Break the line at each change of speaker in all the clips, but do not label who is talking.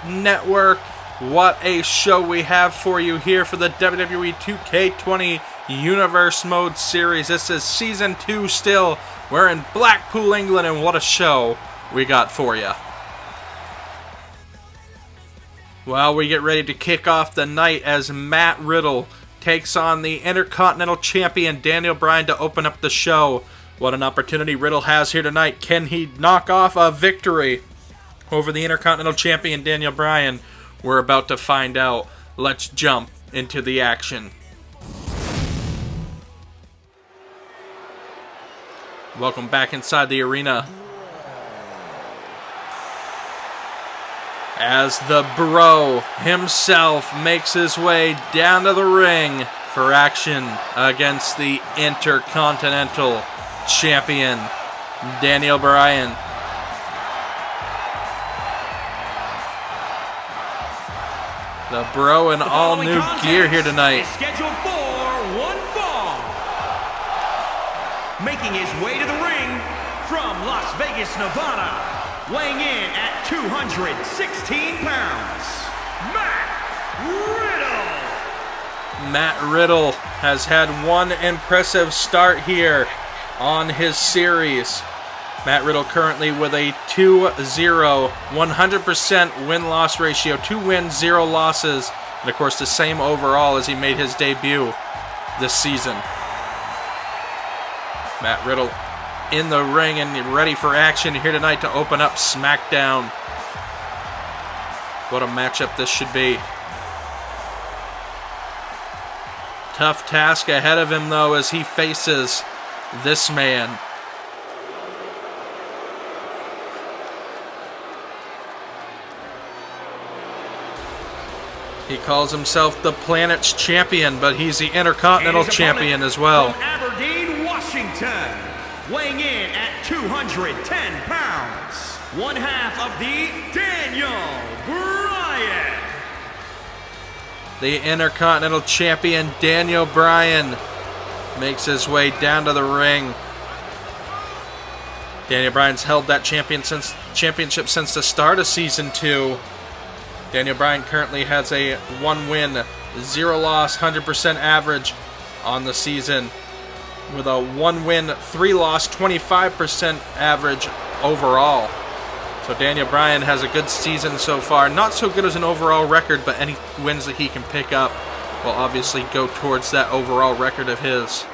Network. What a show we have for you here for the WWE 2K20 Universe Mode Series. This is Season 2 still. We're in Blackpool, England, and what a show we got for you. Well, we get ready to kick off the night as Matt Riddle takes on the Intercontinental Champion Daniel Bryan to open up the show. What an opportunity Riddle has here tonight. Can he knock off a victory over the Intercontinental Champion Daniel Bryan? We're about to find out. Let's jump into the action. Welcome back inside the arena as the Bro himself makes his way down to the ring for action against the Intercontinental Champion Daniel Bryan. The Bro in all new gear here tonight.
Scheduled for one fall. Making his way to the ring from Las Vegas, Nevada, weighing in at 216 pounds, Matt Riddle.
Matt Riddle has had one impressive start here on his series. Matt Riddle currently with a 2-0, 100% win-loss ratio, 2 wins, 0 losses, and of course the same overall as he made his debut this season. Matt Riddle in the ring and ready for action here tonight to open up Smackdown. What a matchup this should be. Tough task ahead of him though as he faces this man. He calls himself the Planet's Champion, but he's the Intercontinental Champion as well.
From Aberdeen, Washington, weighing in at 210 pounds, one half of the Daniel Bryan.
The Intercontinental Champion Daniel Bryan makes his way down to the ring. Daniel Bryan's held that championship since the start of Season 2. Daniel Bryan currently has a 1 win, 0 loss, 100% average on the season, with a 1 win, 3 loss, 25% average overall. So Daniel Bryan has a good season so far. Not so good as an overall record, but any wins that he can pick up will obviously go towards that overall record of his.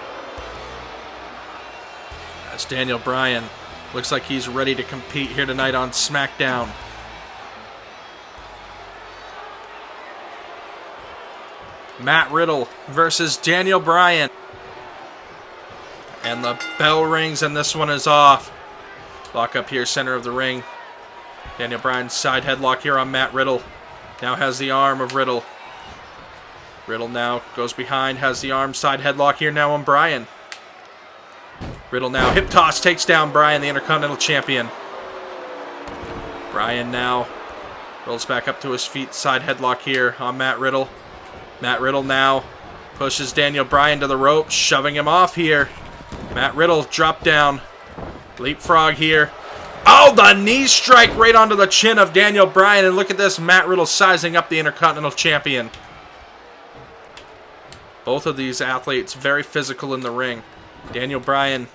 As Daniel Bryan looks like he's ready to compete here tonight on SmackDown. Matt Riddle versus Daniel Bryan. And the bell rings and this one is off. Lock up here, center of the ring. Daniel Bryan's side headlock here on Matt Riddle. Now has the arm of Riddle. Riddle now goes behind, has the arm, side headlock here now on Bryan. Riddle now hip toss, takes down Bryan, the Intercontinental Champion. Bryan now rolls back up to his feet, side headlock here on Matt Riddle. Matt Riddle now pushes Daniel Bryan to the ropes, shoving him off here. Matt Riddle drop down. Leapfrog here. Oh, the knee strike right onto the chin of Daniel Bryan. And look at this, Matt Riddle sizing up the Intercontinental Champion. Both of these athletes very physical in the ring. Daniel Bryan,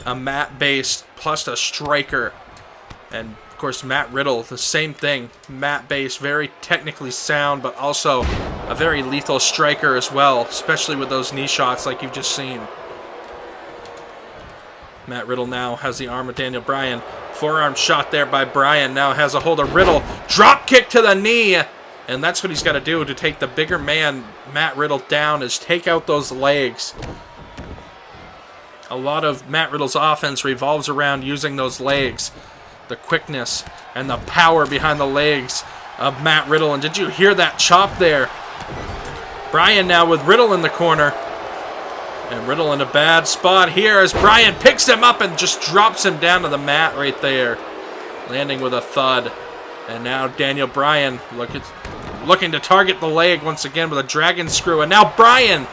a mat-based plus a striker. And of course, Matt Riddle, the same thing. Mat-based, very technically sound, but also a very lethal striker as well, especially with those knee shots like you've just seen. Matt Riddle now has the arm of Daniel Bryan. Forearm shot there by Bryan. Now has a hold of Riddle. Drop kick to the knee. And that's what he's got to do to take the bigger man, Matt Riddle, down, is take out those legs. A lot of Matt Riddle's offense revolves around using those legs. The quickness and the power behind the legs of Matt Riddle. And did you hear that chop there? Bryan now with Riddle in the corner. And Riddle in a bad spot here as Bryan picks him up and just drops him down to the mat right there. Landing with a thud. And now Daniel Bryan looking to target the leg once again with a dragon screw. And now Bryan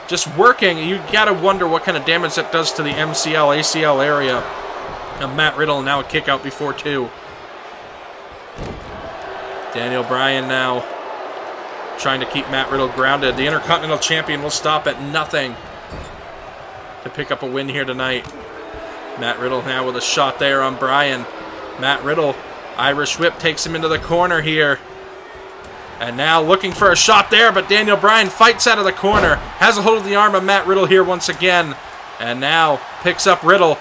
just working. You gotta wonder what kind of damage that does to the MCL, ACL area. And Matt Riddle now a kick out before 2. Daniel Bryan now trying to keep Matt Riddle grounded. The Intercontinental Champion will stop at nothing to pick up a win here tonight. Matt Riddle now with a shot there on Bryan. Matt Riddle, Irish whip, takes him into the corner here. And now looking for a shot there, but Daniel Bryan fights out of the corner. Has a hold of the arm of Matt Riddle here once again. And now picks up Riddle.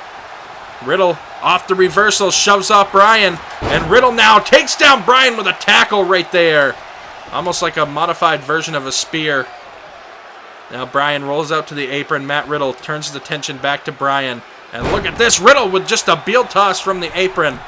Riddle off the reversal, shoves off Bryan. And Riddle now takes down Bryan with a tackle right there. Almost like a modified version of a spear. Now Bryan rolls out to the apron. Matt Riddle turns his attention back to Bryan. And look at this, Riddle with just a heel toss from the apron.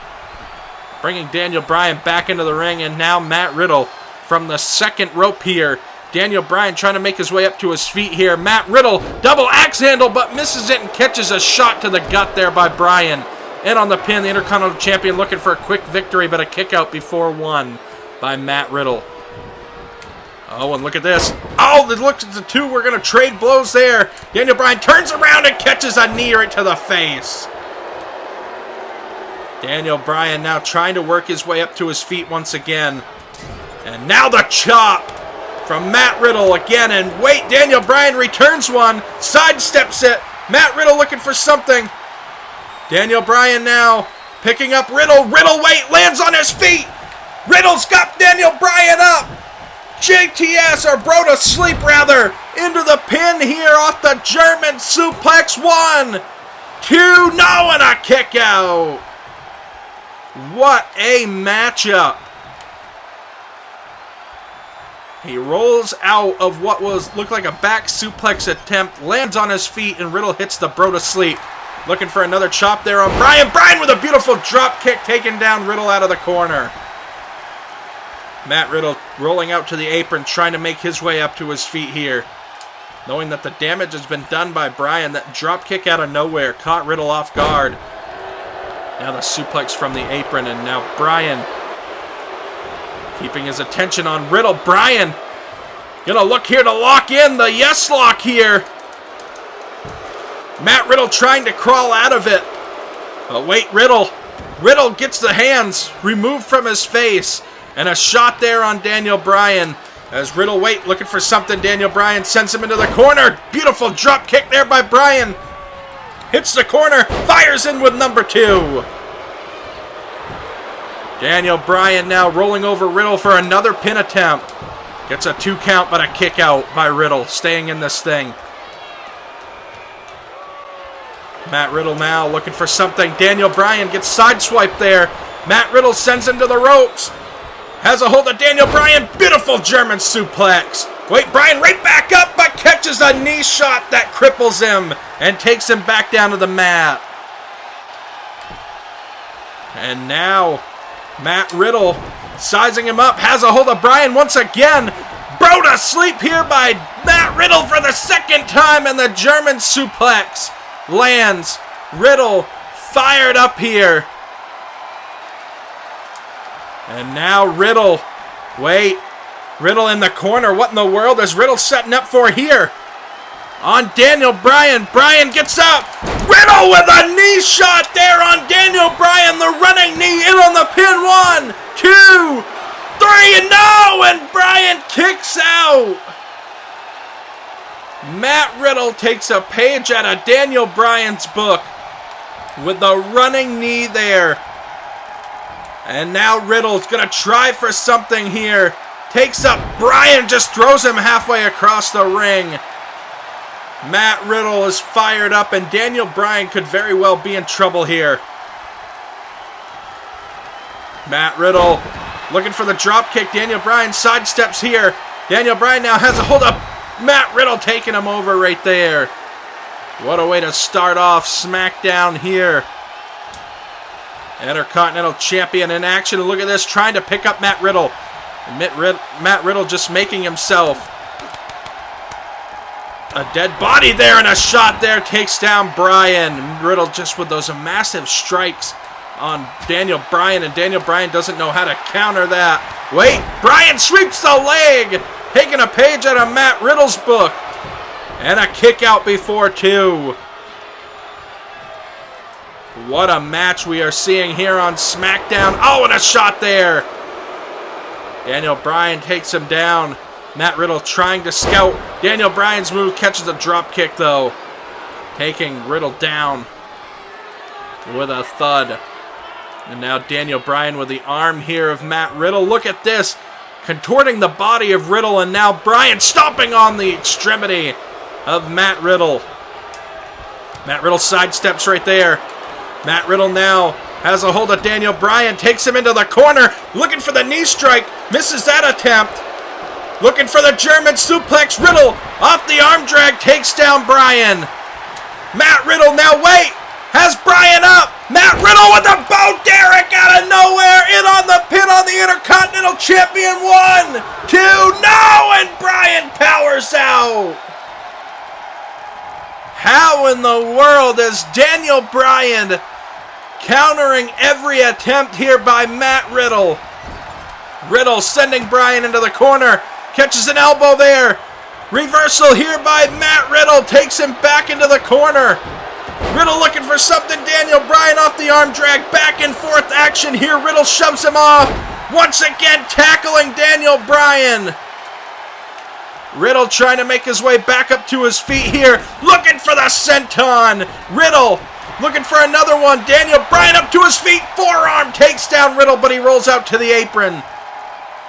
Bringing Daniel Bryan back into the ring. And now Matt Riddle from the second rope here. Daniel Bryan trying to make his way up to his feet here. Matt Riddle, double axe handle, but misses it and catches a shot to the gut there by Bryan. And on the pin, the Intercontinental Champion looking for a quick victory, but a kick out before one by Matt Riddle. Oh, and look at this. Oh, look at the two. We're going to trade blows there. Daniel Bryan turns around and catches a knee right to the face. Daniel Bryan now trying to work his way up to his feet once again. And now the chop from Matt Riddle again. And wait, Daniel Bryan returns one. Sidesteps it. Matt Riddle looking for something. Daniel Bryan now picking up Riddle. Riddle, wait, lands on his feet. Riddle's got Daniel Bryan up. JTS, or bro to sleep rather, into the pin here off the German suplex. 1, 2, no, and a kick out. What a matchup. He rolls out of what looked like a back suplex attempt, lands on his feet, and Riddle hits the bro to sleep. Looking for another chop there on Bryan. Bryan with a beautiful drop kick, taking down Riddle out of the corner. Matt Riddle rolling out to the apron, trying to make his way up to his feet here. Knowing that the damage has been done by Bryan, that drop kick out of nowhere caught Riddle off guard. Now the suplex from the apron, and now Bryan keeping his attention on Riddle. Bryan gonna look here to lock in the yes lock here. Matt Riddle trying to crawl out of it. But wait, Riddle gets the hands removed from his face. And a shot there on Daniel Bryan. As Riddle, looking for something. Daniel Bryan sends him into the corner. Beautiful drop kick there by Bryan. Hits the corner, fires in with number 2. Daniel Bryan now rolling over Riddle for another pin attempt. Gets a 2 count, but a kick out by Riddle, staying in this thing. Matt Riddle now looking for something. Daniel Bryan gets sideswiped there. Matt Riddle sends him to the ropes. Has a hold of Daniel Bryan. Beautiful German suplex. Wait, Bryan right back up, but catches a knee shot that cripples him and takes him back down to the mat. And now Matt Riddle sizing him up, has a hold of Bryan once again. Bro to sleep here by Matt Riddle for the second time, and the German suplex lands. Riddle fired up here. And now Riddle. Riddle in the corner. What in the world is Riddle setting up for here? On Daniel Bryan. Bryan gets up. Riddle with a knee shot there on Daniel Bryan. The running knee in on the pin. 1, 2, 3, and no! And Bryan kicks out. Matt Riddle takes a page out of Daniel Bryan's book with the running knee there. And now Riddle's going to try for something here. Takes up Bryan, just throws him halfway across the ring. Matt Riddle is fired up, and Daniel Bryan could very well be in trouble here. Matt Riddle looking for the drop kick. Daniel Bryan sidesteps here. Daniel Bryan now has a hold up. Matt Riddle taking him over right there. What a way to start off SmackDown here. Intercontinental Champion in action. And look at this, trying to pick up Matt Riddle. Matt Riddle just making himself a dead body there, and a shot there takes down Bryan. Riddle just with those massive strikes on Daniel Bryan, and Daniel Bryan doesn't know how to counter that. Wait, Bryan sweeps the leg, taking a page out of Matt Riddle's book. And a kick out before 2. What a match we are seeing here on SmackDown. Oh, and a shot there. Daniel Bryan takes him down. Matt Riddle trying to scout Daniel Bryan's move, catches a drop kick though, taking Riddle down with a thud. And now Daniel Bryan with the arm here of Matt Riddle. Look at this, contorting the body of Riddle, and now Bryan stomping on the extremity of Matt Riddle. Matt Riddle sidesteps right there. Matt Riddle now has a hold of Daniel Bryan, takes him into the corner, looking for the knee strike, misses that attempt. Looking for the German suplex. Riddle off the arm drag, takes down Bryan. Matt Riddle now, has Bryan up. Matt Riddle with a bow derrick out of nowhere, in on the pin on the Intercontinental Champion. 1, 2, no, and Bryan powers out. How in the world is Daniel Bryan countering every attempt here by Matt Riddle? Riddle sending Bryan into the corner. Catches an elbow there. Reversal here by Matt Riddle. Takes him back into the corner. Riddle looking for something. Daniel Bryan off the arm drag. Back and forth action here. Riddle shoves him off. Once again tackling Daniel Bryan. Riddle trying to make his way back up to his feet here. Looking for the senton. Riddle looking for another one. Daniel Bryan up to his feet. Forearm takes down Riddle, but he rolls out to the apron.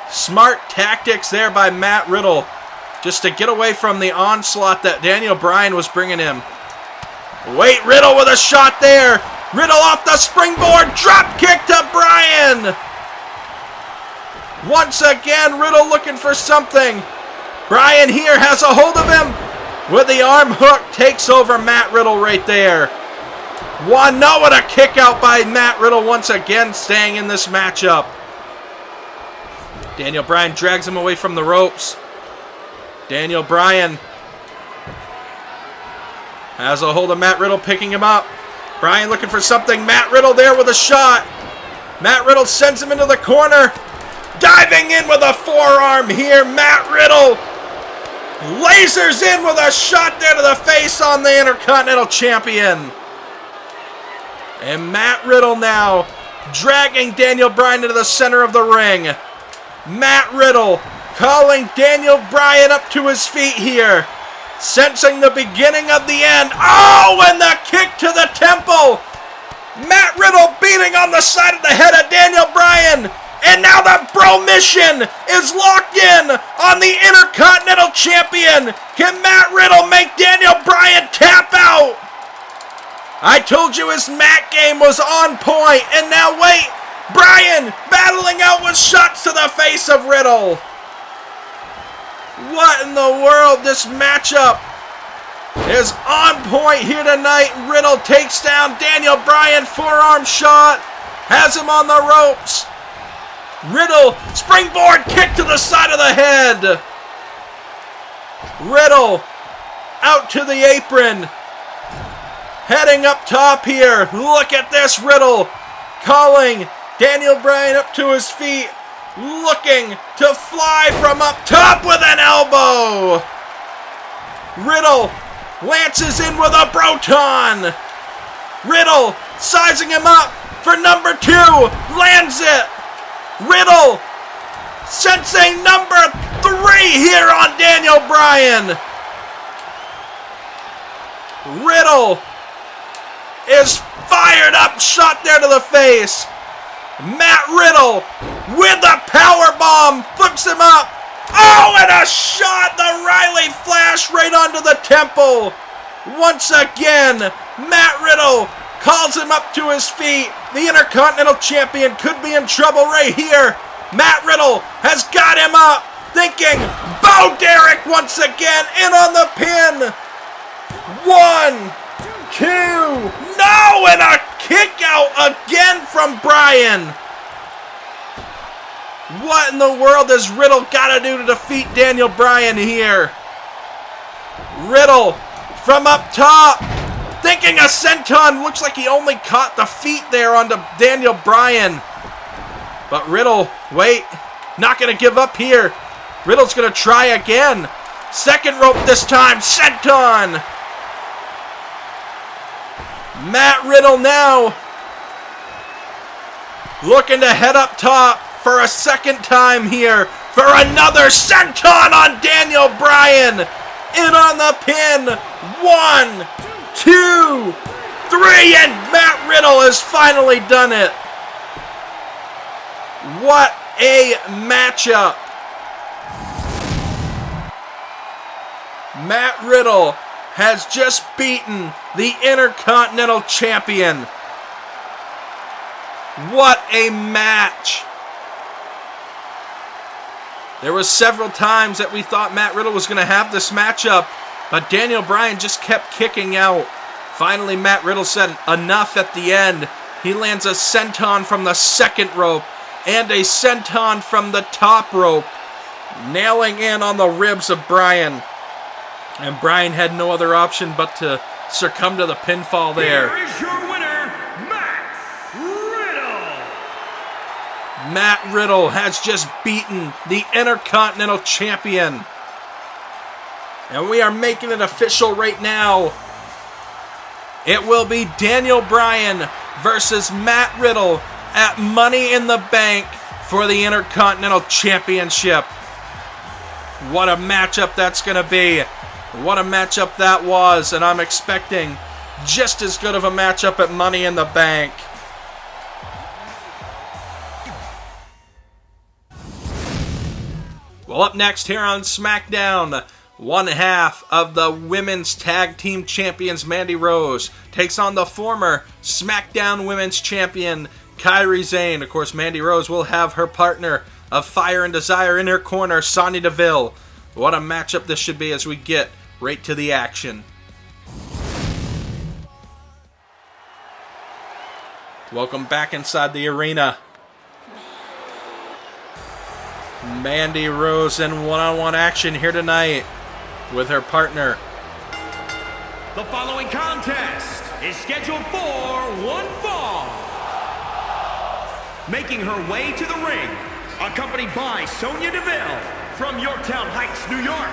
Smart tactics there by Matt Riddle, just to get away from the onslaught that Daniel Bryan was bringing him. Riddle with a shot there. Riddle off the springboard, drop kick to Bryan. Once again, Riddle looking for something. Bryan here has a hold of him with the arm hook, takes over Matt Riddle right there. What a kick out by Matt Riddle once again, staying in this matchup. Daniel Bryan drags him away from the ropes. Daniel Bryan has a hold of Matt Riddle, picking him up. Bryan looking for something. Matt Riddle there with a shot. Matt Riddle sends him into the corner. Diving in with a forearm here. Matt Riddle lasers in with a shot there to the face on the Intercontinental Champion. And Matt Riddle now dragging Daniel Bryan into the center of the ring. Matt Riddle calling Daniel Bryan up to his feet here, sensing the beginning of the end. Oh, and the kick to the temple. Matt Riddle beating on the side of the head of Daniel Bryan. And now the Bro Mission is locked in on the Intercontinental Champion. Can Matt Riddle make Daniel Bryan tap out? I told you his mat game was on point, and now Bryan battling out with shots to the face of Riddle. What in the world? This matchup is on point here tonight. Riddle takes down Daniel Bryan, forearm shot, has him on the ropes. Riddle, springboard kick to the side of the head. Riddle out to the apron, heading up top here. Look at this, Riddle calling Daniel Bryan up to his feet, looking to fly from up top with an elbow. Riddle lances in with a Broton. Riddle sizing him up for number 2, lands it. Riddle sensing number 3 here on Daniel Bryan. Riddle is fired up, shot there to the face. Matt Riddle with a power bomb, flips him up. Oh, and a shot, the Riley Flash right onto the temple. Once again, Matt Riddle calls him up to his feet. The Intercontinental Champion could be in trouble right here. Matt Riddle has got him up, thinking Bo Derek once again, in on the pin. 1, 2, no, and a kick out again from Bryan. What in the world has Riddle got to do to defeat Daniel Bryan here? Riddle from up top, thinking a senton. Looks like he only caught the feet there onto Daniel Bryan. But Riddle, not going to give up here. Riddle's going to try again. Second rope this time, senton. Matt Riddle now looking to head up top. for a second time here for another senton on Daniel Bryan. In on the pin. 1, 2, 3, and Matt Riddle has finally done it. What a matchup. Matt Riddle has just beaten the Intercontinental Champion. What a match. There was several times that we thought Matt Riddle was going to have this matchup, but Daniel Bryan just kept kicking out. Finally, Matt Riddle said enough at the end. He lands a senton from the second rope and a senton from the top rope, nailing in on the ribs of Bryan. And Bryan had no other option but to succumb to the pinfall there.
Here is your winner, Matt Riddle.
Matt Riddle has just beaten the Intercontinental Champion. And we are making it official right now. It will be Daniel Bryan versus Matt Riddle at Money in the Bank for the Intercontinental Championship. What a matchup that's going to be. What a matchup that was, and I'm expecting just as good of a matchup at Money in the Bank. Well, up next here on SmackDown, one half of the Women's Tag Team Champions, Mandy Rose, takes on the former SmackDown Women's Champion, Kairi Sane. Of course, Mandy Rose will have her partner of Fire and Desire in her corner, Sonya Deville. What a matchup this should be as we get right to the action. Welcome back inside the arena. Mandy Rose in one-on-one action here tonight with her partner.
The following contest is scheduled for one fall. Making her way to the ring, accompanied by Sonya Deville from Yorktown Heights, New York,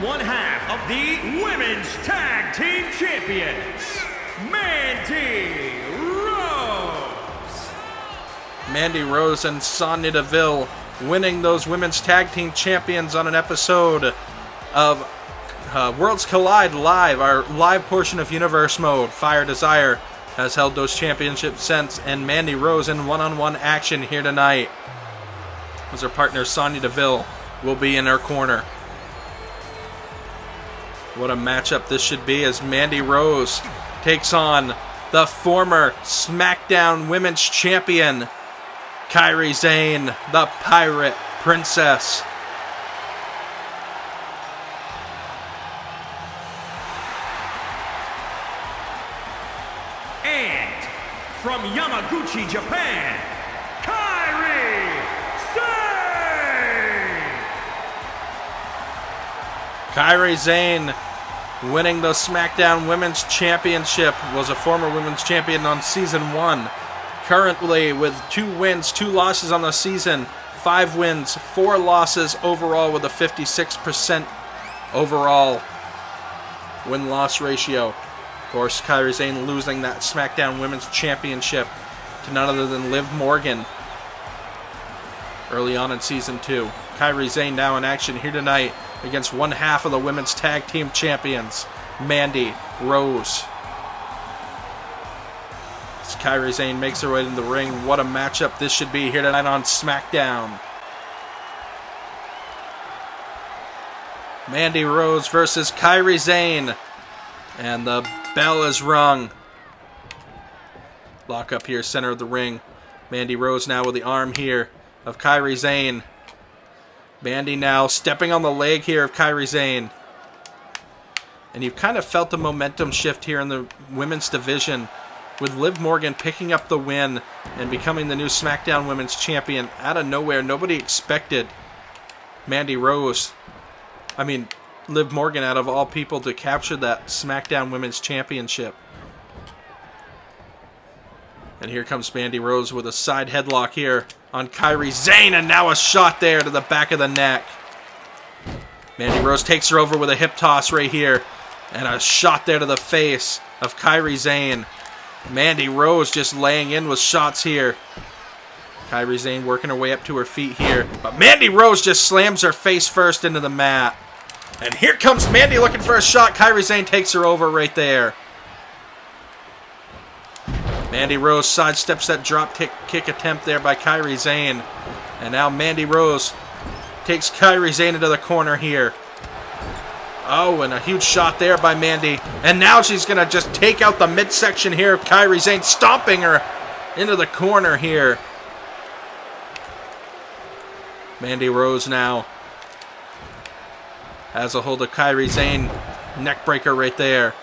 one half of the Women's Tag Team Champions, Mandy Rose.
Mandy Rose and Sonya Deville winning those Women's Tag Team Champions on an episode of Worlds Collide Live, our live portion of Universe Mode. Fire Desire has held those championships since, and Mandy Rose in one-on-one action here tonight as her partner Sonya Deville will be in her corner. What a matchup this should be as Mandy Rose takes on the former SmackDown Women's Champion, Kairi Sane, the Pirate Princess.
And from Yamaguchi, Japan, Kairi Sane.
Kairi Sane winning the SmackDown Women's Championship, was a former Women's Champion on Season 1. Currently with 2 wins, 2 losses on the season, 5 wins, 4 losses overall with a 56% overall win-loss ratio. Of course, Kairi Sane losing that SmackDown Women's Championship to none other than Liv Morgan early on in Season 2. Kairi Sane now in action here tonight against one half of the Women's Tag Team Champions, Mandy Rose. As Kairi Sane makes her way into the ring, what a matchup this should be here tonight on SmackDown. Mandy Rose versus Kairi Sane. And the bell is rung. Lock up here, center of the ring. Mandy Rose now with the arm here of Kairi Sane. Mandy now stepping on the leg here of Kairi Sane. And you've kind of felt the momentum shift here in the women's division with Liv Morgan picking up the win and becoming the new SmackDown Women's Champion out of nowhere. Nobody expected Liv Morgan out of all people to capture that SmackDown Women's Championship. And here comes Mandy Rose with a side headlock here on Kairi Sane, and now a shot there to the back of the neck. Mandy Rose takes her over with a hip toss right here, and a shot there to the face of Kairi Sane. Mandy Rose just laying in with shots here. Kairi Sane working her way up to her feet here. But Mandy Rose just slams her face first into the mat. And here comes Mandy looking for a shot. Kairi Sane takes her over right there. Mandy Rose sidesteps that drop kick attempt there by Kairi Sane. And now Mandy Rose takes Kairi Sane into the corner here. Oh, and a huge shot there by Mandy. And now she's going to just take out the midsection here of Kairi Sane, stomping her into the corner here. Mandy Rose now has a hold of Kairi Sane. Neckbreaker right there.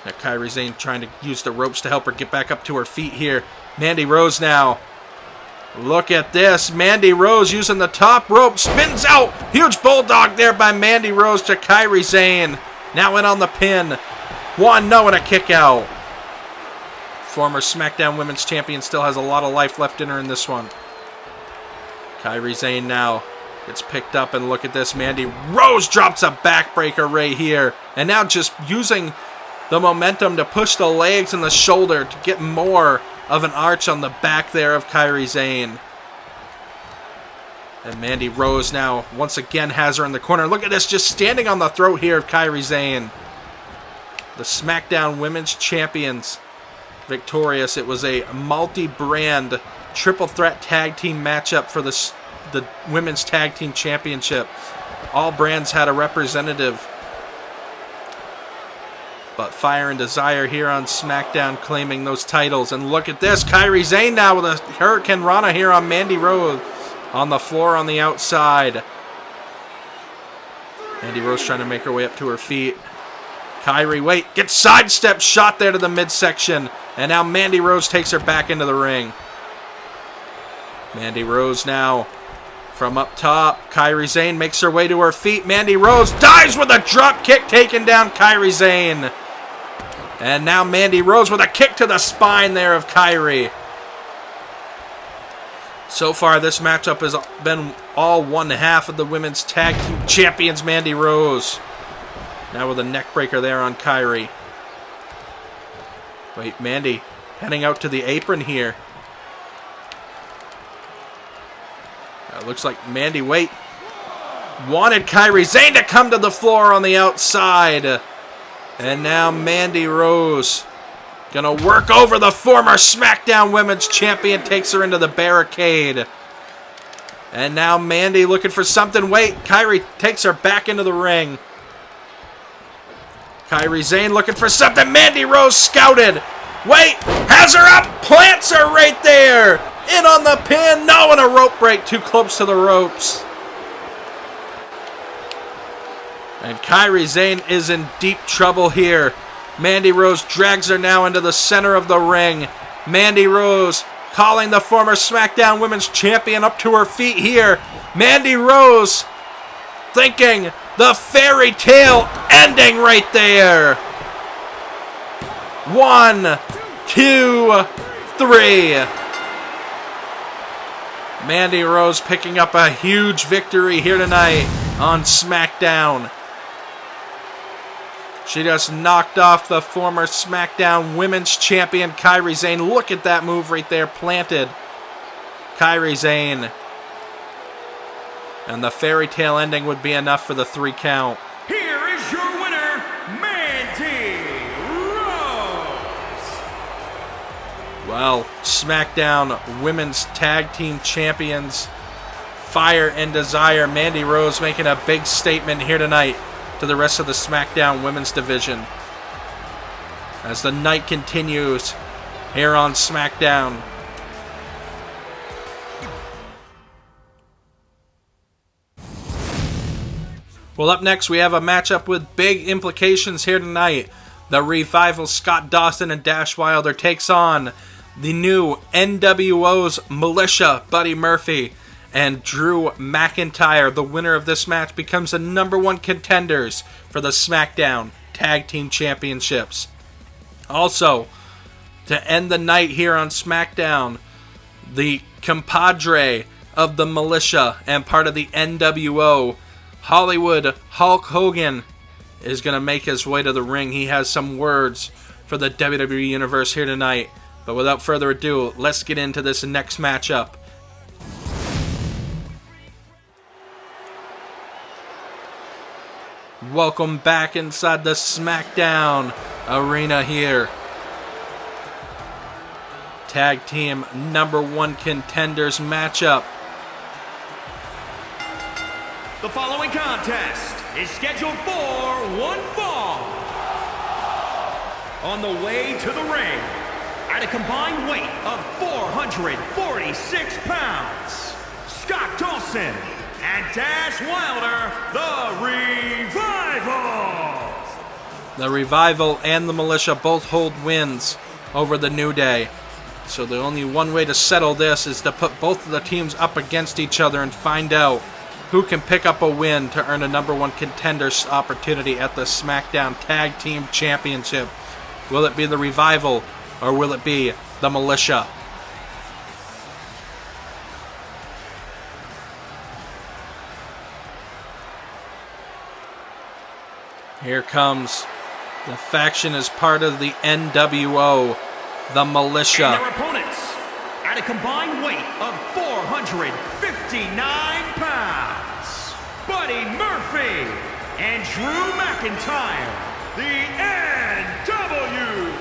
Now Kairi Sane trying to use the ropes to help her get back up to her feet here. Mandy Rose now. Look at this. Mandy Rose using the top rope. Spins out. Huge bulldog there by Mandy Rose to Kairi Sane. Now in on the pin. 1-0 and a kick out. Former SmackDown Women's Champion still has a lot of life left in her in this one. Kairi Sane now gets picked up, and look at this. Mandy Rose drops a backbreaker right here. And now just using the momentum to push the legs and the shoulder to get more of an arch on the back there of Kairi Sane. And Mandy Rose now once again has her in the corner. Look at this, just standing on the throat here of Kairi Sane. The SmackDown Women's Champions victorious. It was a multi-brand triple threat tag team matchup for the Women's Tag Team Championship. All brands had a representative. But Fire and Desire here on SmackDown claiming those titles. And look at this. Kairi Sane now with a Hurricane Rana here on Mandy Rose. On the floor on the outside. Mandy Rose trying to make her way up to her feet. Kairi, wait. Gets sidestep shot there to the midsection. And now Mandy Rose takes her back into the ring. Mandy Rose now from up top. Kairi Sane makes her way to her feet. Mandy Rose dives with a drop kick, taking down Kairi Sane. And now Mandy Rose with a kick to the spine there of Kairi. So far, this matchup has been all one half of the Women's Tag Team Champions, Mandy Rose. Now with a neck breaker there on Kairi. Wait, Mandy heading out to the apron here. Looks like Mandy, wait, wanted Kairi Sane to come to the floor on the outside. And now Mandy Rose gonna work over the former SmackDown Women's Champion, takes her into the barricade. And now Mandy looking for something. Wait, Kairi takes her back into the ring. Kairi Sane looking for something. Mandy Rose scouted. Wait, has her up, plants her right there. In on the pin. No, and a rope break. Too close to the ropes. And Kairi Sane is in deep trouble here. Mandy Rose drags her now into the center of the ring. Mandy Rose calling the former SmackDown Women's Champion up to her feet here. Mandy Rose thinking the fairy tale ending right there. 1, 2, 3. Mandy Rose picking up a huge victory here tonight on SmackDown. She just knocked off the former SmackDown Women's Champion, Kairi Sane. Look at that move right there, planted. Kairi Sane. And the fairy tale ending would be enough for the 3 count.
Here is your winner, Mandy Rose.
Well, SmackDown Women's Tag Team Champions, Fire and Desire. Mandy Rose making a big statement here tonight to the rest of the SmackDown Women's division as the night continues here on SmackDown. Well, up next we have a matchup with big implications here tonight. The Revival, Scott Dawson and Dash Wilder, takes on the new NWO's Militia, Buddy Murphy and Drew McIntyre. The winner of this match becomes the #1 contenders for the SmackDown Tag Team Championships. Also, to end the night here on SmackDown, the compadre of the Militia and part of the NWO, Hollywood Hulk Hogan, is going to make his way to the ring. He has some words for the WWE Universe here tonight. But without further ado, let's get into this next matchup. Welcome back inside the Smackdown arena here. Tag team #1 contenders matchup.
The following contest is scheduled for one fall. On the way to the ring, at a combined weight of 446 pounds, Scott Dawson and Dash Wilder, the Revival.
The Revival and the Militia both hold wins over the New Day. So the only one way to settle this is to put both of the teams up against each other and find out who can pick up a win to earn a #1 contender's opportunity at the Smackdown Tag Team Championship. Will it be the Revival or will it be the Militia? Here comes the faction as part of the NWO, the Militia.
And their opponents, at a combined weight of 459 pounds, Buddy Murphy and Drew McIntyre, the NWO.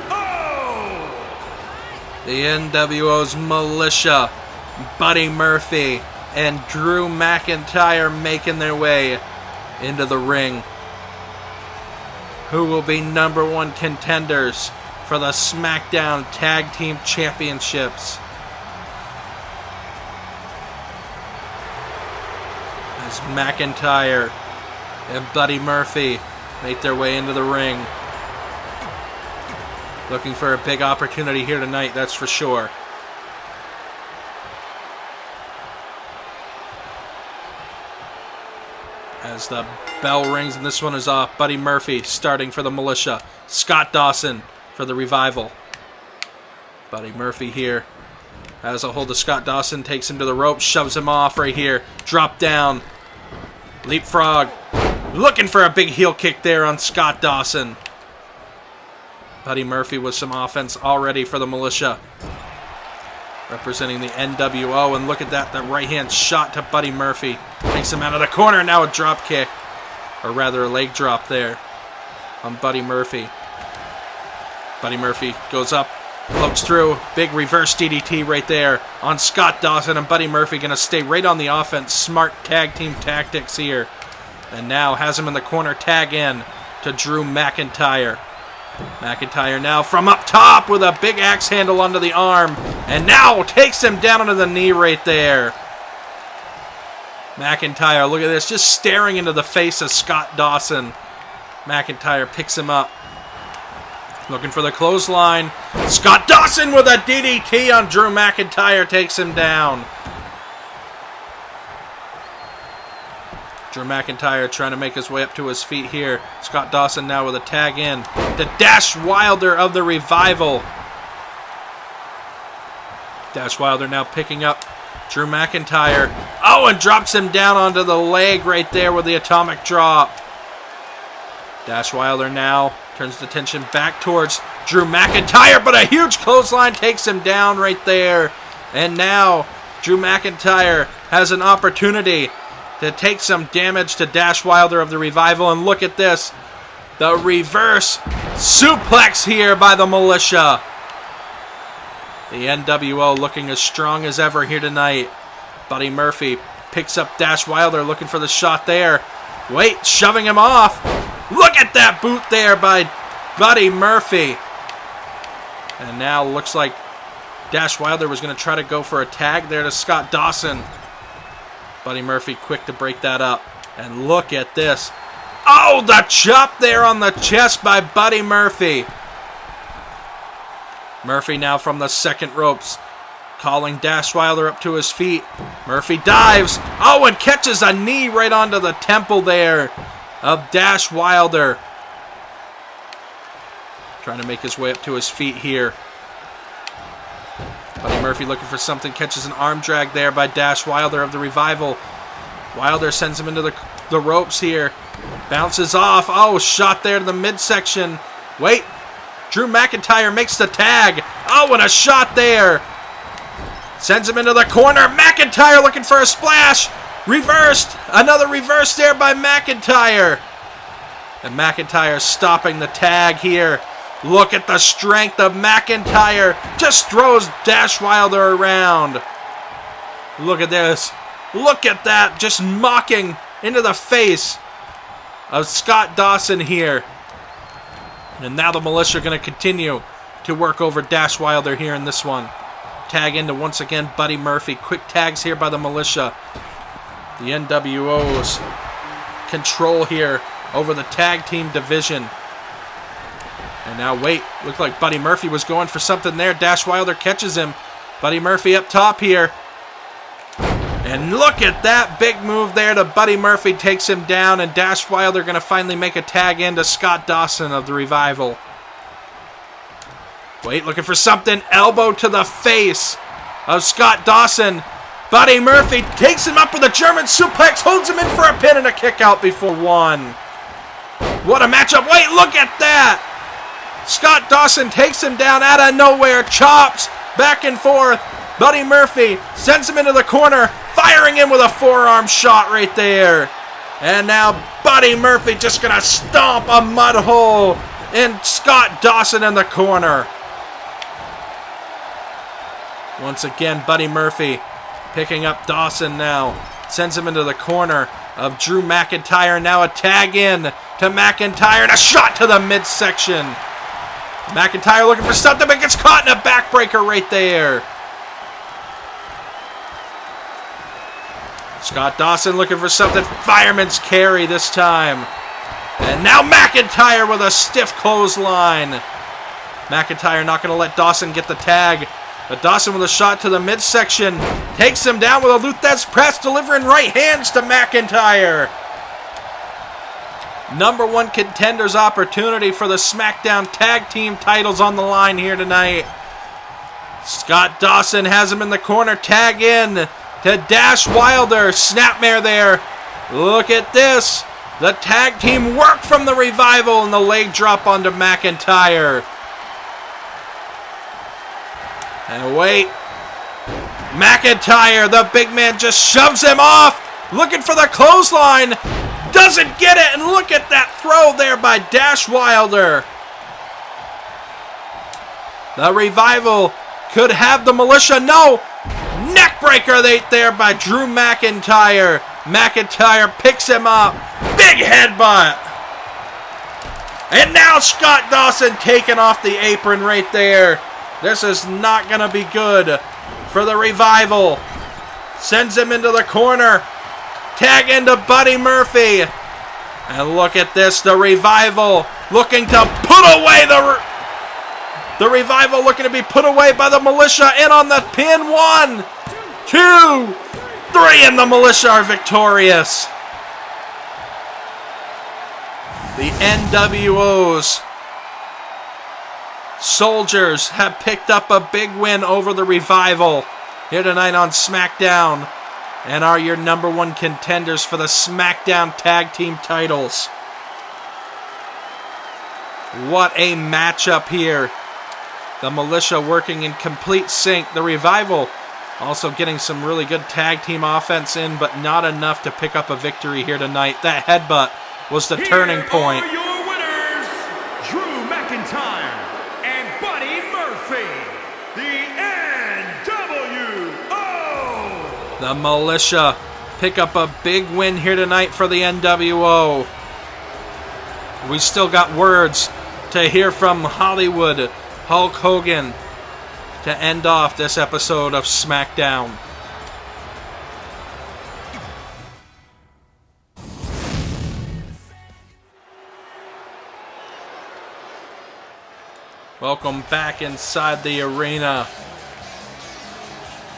The NWO's Militia, Buddy Murphy and Drew McIntyre making their way into the ring. Who will be #1 contenders for the Smackdown Tag Team Championships? As McIntyre and Buddy Murphy make their way into the ring. Looking for a big opportunity here tonight, that's for sure. As the bell rings and this one is off, Buddy Murphy starting for the Militia. Scott Dawson for the Revival. Buddy Murphy here has a hold of Scott Dawson, takes him to the ropes, shoves him off right here. Drop down. Leapfrog. Looking for a big heel kick there on Scott Dawson. Buddy Murphy with some offense already for the Militia. Representing the NWO, and look at that right hand shot to Buddy Murphy. Takes him out of the corner, now a drop kick. Or rather a leg drop there on Buddy Murphy. Buddy Murphy goes up, floats through, big reverse DDT right there on Scott Dawson, and Buddy Murphy going to stay right on the offense. Smart tag team tactics here. And now has him in the corner, tag in to Drew McIntyre. McIntyre now from up top with a big axe handle onto the arm. And now takes him down onto the knee right there. McIntyre, look at this, just staring into the face of Scott Dawson. McIntyre picks him up. Looking for the clothesline. Scott Dawson with a DDT on Drew McIntyre, takes him down. Drew McIntyre trying to make his way up to his feet here. Scott Dawson now with a tag in to Dash Wilder of the Revival. Dash Wilder now picking up Drew McIntyre. Oh, and drops him down onto the leg right there with the atomic drop. Dash Wilder now turns the attention back towards Drew McIntyre, but a huge clothesline takes him down right there. And now Drew McIntyre has an opportunity to take some damage to Dash Wilder of the Revival. And look at this. The reverse suplex here by the Militia. The NWO looking as strong as ever here tonight. Buddy Murphy picks up Dash Wilder, looking for the shot there. Wait, shoving him off. Look at that boot there by Buddy Murphy. And now looks like Dash Wilder was going to try to go for a tag there to Scott Dawson. Buddy Murphy quick to break that up. And look at this. Oh, the chop there on the chest by Buddy Murphy. Murphy now from the second ropes, calling Dash Wilder up to his feet. Murphy dives. Oh, and catches a knee right onto the temple there of Dash Wilder. Trying to make his way up to his feet here. Buddy Murphy looking for something, catches an arm drag there by Dash Wilder of the Revival. Wilder sends him into the ropes here. Bounces off. Oh, shot there to the midsection. Wait. Drew McIntyre makes the tag. Oh, and a shot there. Sends him into the corner. McIntyre looking for a splash. Reversed. Another reverse there by McIntyre. And McIntyre stopping the tag here. Look at the strength of McIntyre. Just throws Dash Wilder around. Look at this. Look at that. Just mocking into the face of Scott Dawson here. And now the Militia are going to continue to work over Dash Wilder here in this one. Tag into once again Buddy Murphy. Quick tags here by the Militia. The NWO's control here over the tag team division. And now wait, looked like Buddy Murphy was going for something there. Dash Wilder catches him. Buddy Murphy up top here. And look at that big move there to Buddy Murphy, takes him down, and Dash Wilder going to finally make a tag into Scott Dawson of the Revival. Wait, looking for something. Elbow to the face of Scott Dawson. Buddy Murphy takes him up with a German suplex, holds him in for a pin and a kick out before one. What a matchup. Wait, look at that. Scott Dawson takes him down out of nowhere, chops back and forth. Buddy Murphy sends him into the corner, firing in with a forearm shot right there. And now Buddy Murphy just going to stomp a mud hole in Scott Dawson in the corner. Once again, Buddy Murphy picking up Dawson now. Sends him into the corner of Drew McIntyre. Now a tag in to McIntyre and a shot to the midsection. McIntyre looking for something but gets caught in a backbreaker right there. Scott Dawson looking for something. Fireman's carry this time. And now McIntyre with a stiff clothesline. McIntyre not going to let Dawson get the tag. But Dawson with a shot to the midsection. Takes him down with a Luthez press, delivering right hands to McIntyre. Number one Contender's opportunity for the Smackdown Tag Team titles on the line here tonight. Scott Dawson has him in the corner. Tag in to Dash Wilder. Snapmare there. Look at this. The tag team work from the Revival and the leg drop onto McIntyre. And wait. McIntyre, the big man, just shoves him off. Looking for the clothesline. Doesn't get it. And look at that throw there by Dash Wilder. The Revival could have the Militia. No. Neckbreaker there by Drew McIntyre. McIntyre picks him up. Big headbutt. And now Scott Dawson taking off the apron right there. This is not going to be good for the Revival. Sends him into the corner. Tag into Buddy Murphy. And look at this. The Revival looking to put away the Revival looking to be put away by the Militia. In on the pin. 1, 2, 3. And the Militia are victorious. The NWO's Soldiers have picked up a big win over the Revival here tonight on SmackDown and are your number one contenders for the SmackDown Tag Team titles. What a matchup here. The Militia working in complete sync. The Revival also getting some really good tag team offense in, but not enough to pick up a victory here tonight. That headbutt was the turning point.
Here are your winners, Drew McIntyre and Buddy Murphy, the NWO.
The Militia pick up a big win here tonight for the NWO. We still got words to hear from Hollywood Hulk Hogan to end off this episode of SmackDown. Welcome back inside the arena.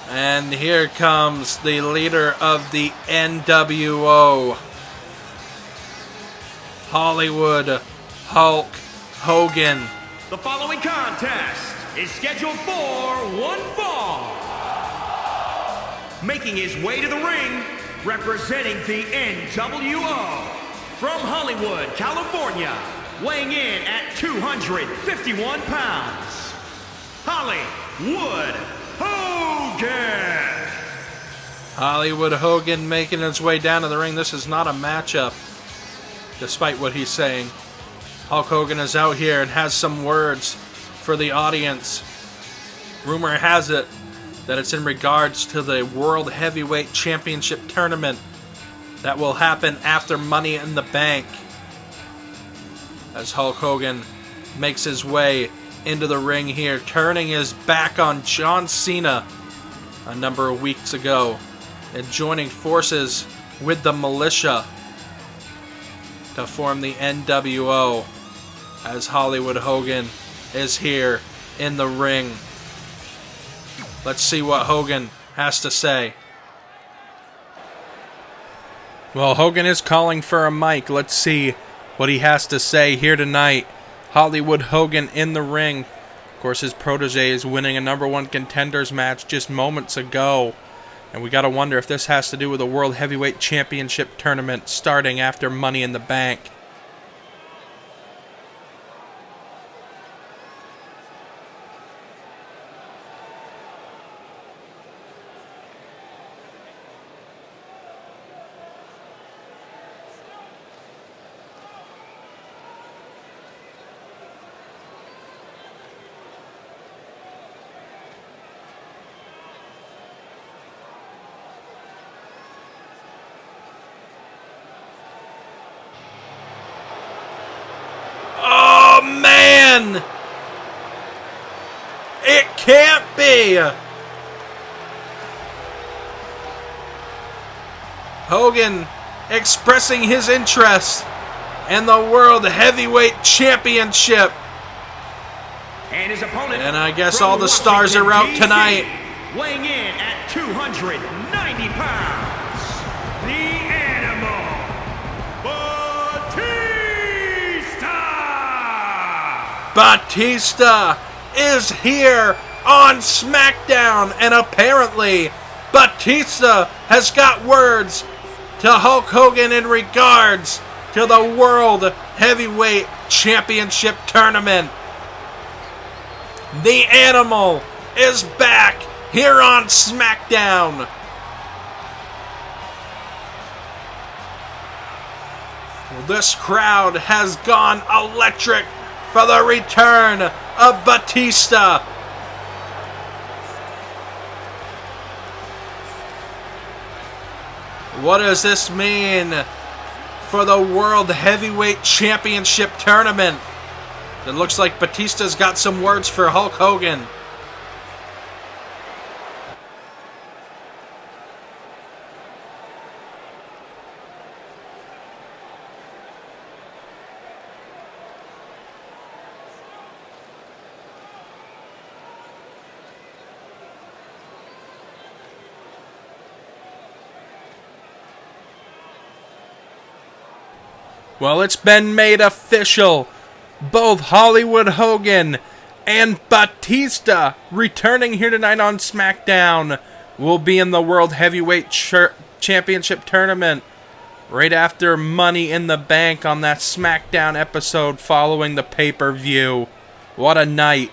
And here comes the leader of the NWO, Hollywood Hulk Hogan.
The following contest is scheduled for one fall. Making his way to the ring, representing the NWO, from Hollywood, California, weighing in at 251 pounds, Hollywood Hogan.
Hollywood Hogan making his way down to the ring. This is not a matchup, despite what he's saying. Hulk Hogan is out here and has some words for the audience. Rumor has it that it's in regards to the World Heavyweight Championship tournament that will happen after Money in the Bank. As Hulk Hogan makes his way into the ring here, turning his back on John Cena a number of weeks ago, and joining forces with the Militia to form the NWO, as Hollywood Hogan is here in the ring. Let's see what Hogan has to say. Well, Hogan is calling for a mic. Let's see what he has to say here tonight. Hollywood Hogan in the ring. Of course, his protege is winning a #1 Contenders match just moments ago. And we got to wonder if this has to do with the World Heavyweight Championship tournament starting after Money in the Bank. Oh, man! It can't be! Hogan expressing his interest in the World Heavyweight Championship.
And his opponent,
and I guess all the stars are out tonight.
Weighing in at 290 pounds, the Animal,
Batista is here on SmackDown, and apparently Batista has got words to Hulk Hogan in regards to the World Heavyweight Championship tournament. The Animal is back here on SmackDown. This crowd has gone electric for the return of Batista. What does this mean for the World Heavyweight Championship tournament? It looks like Batista's got some words for Hulk Hogan. Well, it's been made official. Both Hollywood Hogan and Batista, returning here tonight on SmackDown, will be in the World Heavyweight Championship tournament right after Money in the Bank on that SmackDown episode following the pay-per-view. What a night.